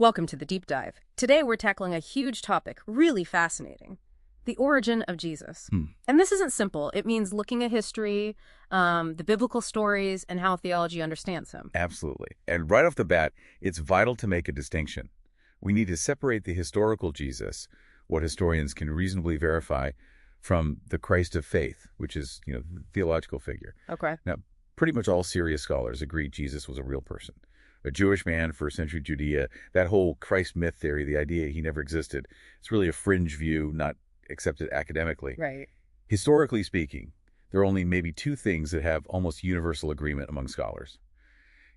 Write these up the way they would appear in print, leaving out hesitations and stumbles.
Welcome to the Deep Dive. Today we're tackling a huge topic, really fascinating. The origin of Jesus. And this isn't simple. It means looking at history, the biblical stories, and how theology understands him. Absolutely. And right off the bat, it's vital to make a distinction. We need to separate the historical Jesus, what historians can reasonably verify, from the Christ of faith, which is, the theological figure. Okay. Now, pretty much all serious scholars agree Jesus was a real person. A Jewish man, first century Judea, that whole Christ myth theory, the idea he never existed, it's really a fringe view, not accepted academically. Right. Historically speaking, there are only maybe two things that have almost universal agreement among scholars.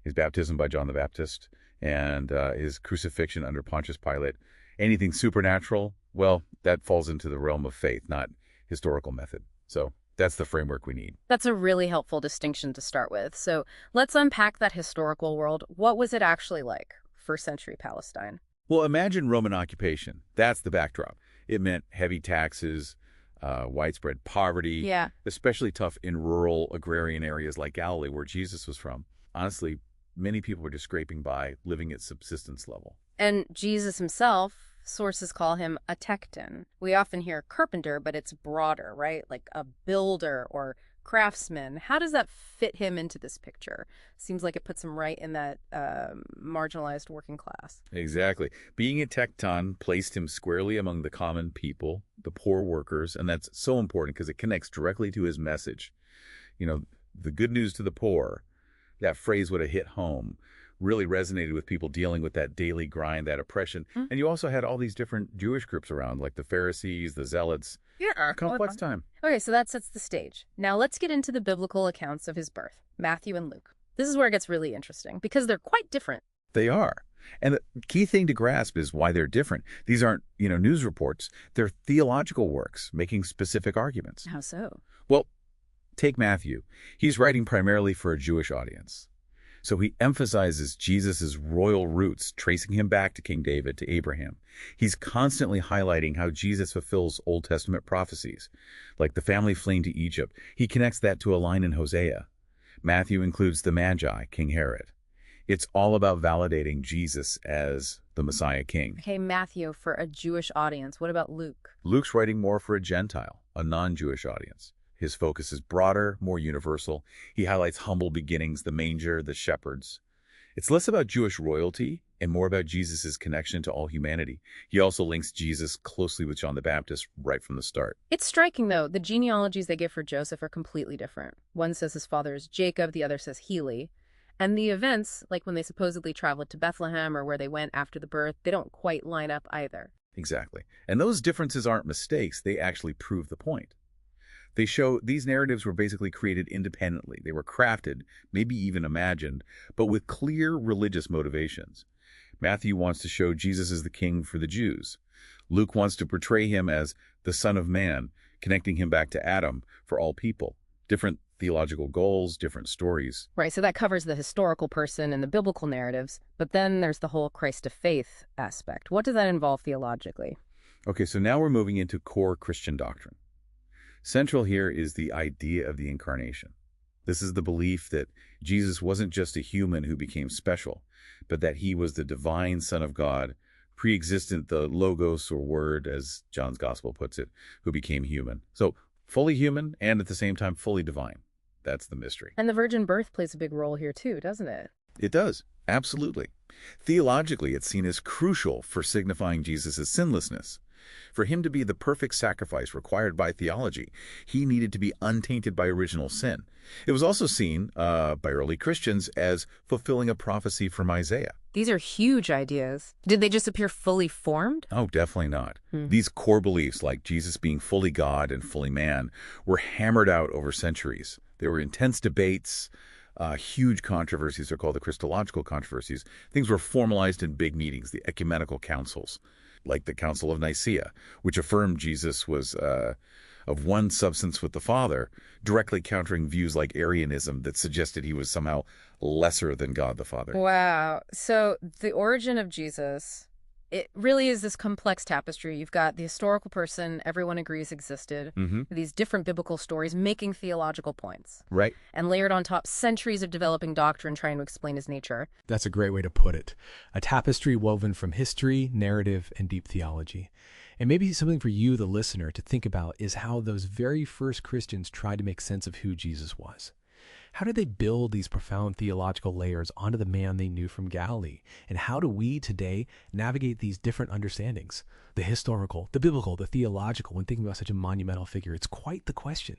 His baptism by John the Baptist and his crucifixion under Pontius Pilate. Anything supernatural, well, that falls into the realm of faith, not historical method. So that's the framework we need. That's a really helpful distinction to start with. So let's unpack that historical world. What was it actually like, first century Palestine? Well, imagine Roman occupation. That's the backdrop. It meant heavy taxes, widespread poverty, especially tough in rural agrarian areas like Galilee, where Jesus was from. Honestly, many people were just scraping by, living at subsistence level. And Jesus himself, sources call him a tekton. We often hear carpenter, but it's broader, right? Like a builder or craftsman. How does that fit him into this picture? Seems like it puts him right in that marginalized working class. Exactly. Being a tekton placed him squarely among the common people, the poor workers, and that's so important because it connects directly to his message. The good news to the poor, that phrase would have hit home, really resonated with people dealing with that daily grind, that oppression. And you also had all these different Jewish groups around, like the Pharisees, the Zealots. Yeah. Complex time. Okay, so that sets the stage. Now let's get into the biblical accounts of his birth, Matthew and Luke. This is where it gets really interesting because they're quite different. They are. And the key thing to grasp is why they're different. These aren't, news reports. They're theological works making specific arguments. How so? Well, take Matthew. He's writing primarily for a Jewish audience. So he emphasizes Jesus' royal roots, tracing him back to King David, to Abraham. He's constantly highlighting how Jesus fulfills Old Testament prophecies, like the family fleeing to Egypt. He connects that to a line in Hosea. Matthew includes the Magi, King Herod. It's all about validating Jesus as the Messiah King. Okay, Matthew for a Jewish audience. What about Luke? Luke's writing more for a Gentile, a non-Jewish audience. His focus is broader, more universal. He highlights humble beginnings, the manger, the shepherds. It's less about Jewish royalty and more about Jesus' connection to all humanity. He also links Jesus closely with John the Baptist right from the start. It's striking, though. The genealogies they give for Joseph are completely different. One says his father is Jacob, the other says Heli. And the events, like when they supposedly traveled to Bethlehem or where they went after the birth, they don't quite line up either. Exactly. And those differences aren't mistakes. They actually prove the point. They show these narratives were basically created independently. They were crafted, maybe even imagined, but with clear religious motivations. Matthew wants to show Jesus as the king for the Jews. Luke wants to portray him as the Son of Man, connecting him back to Adam for all people. Different theological goals, different stories. Right, so that covers the historical person and the biblical narratives, but then there's the whole Christ of faith aspect. What does that involve theologically? Okay, so now we're moving into core Christian doctrine. Central here is the idea of the incarnation. This is the belief that Jesus wasn't just a human who became special, but that he was the divine Son of God, pre-existent, the Logos or Word, as John's Gospel puts it, who became human. So fully human and at the same time fully divine. That's the mystery. And the virgin birth plays a big role here too, doesn't it? It does. Absolutely. Theologically, it's seen as crucial for signifying Jesus' sinlessness. For him to be the perfect sacrifice required by theology, he needed to be untainted by original sin. It was also seen by early Christians as fulfilling a prophecy from Isaiah. These are huge ideas. Did they just appear fully formed? Oh, definitely not. These core beliefs, like Jesus being fully God and fully man, were hammered out over centuries. There were intense debates, huge controversies are called the Christological controversies. Things were formalized in big meetings, the ecumenical councils, like the Council of Nicaea, which affirmed Jesus was of one substance with the Father, directly countering views like Arianism that suggested he was somehow lesser than God the Father. Wow. So the origin of Jesus It really is this complex tapestry. You've got the historical person everyone agrees existed, these different biblical stories making theological points. Right. And layered on top, centuries of developing doctrine trying to explain his nature. That's a great way to put it. A tapestry woven from history, narrative, and deep theology. And maybe something for you, the listener, to think about is how those very first Christians tried to make sense of who Jesus was. How did they build these profound theological layers onto the man they knew from Galilee? And how do we today navigate these different understandings? The historical, the biblical, the theological, when thinking about such a monumental figure, it's quite the question.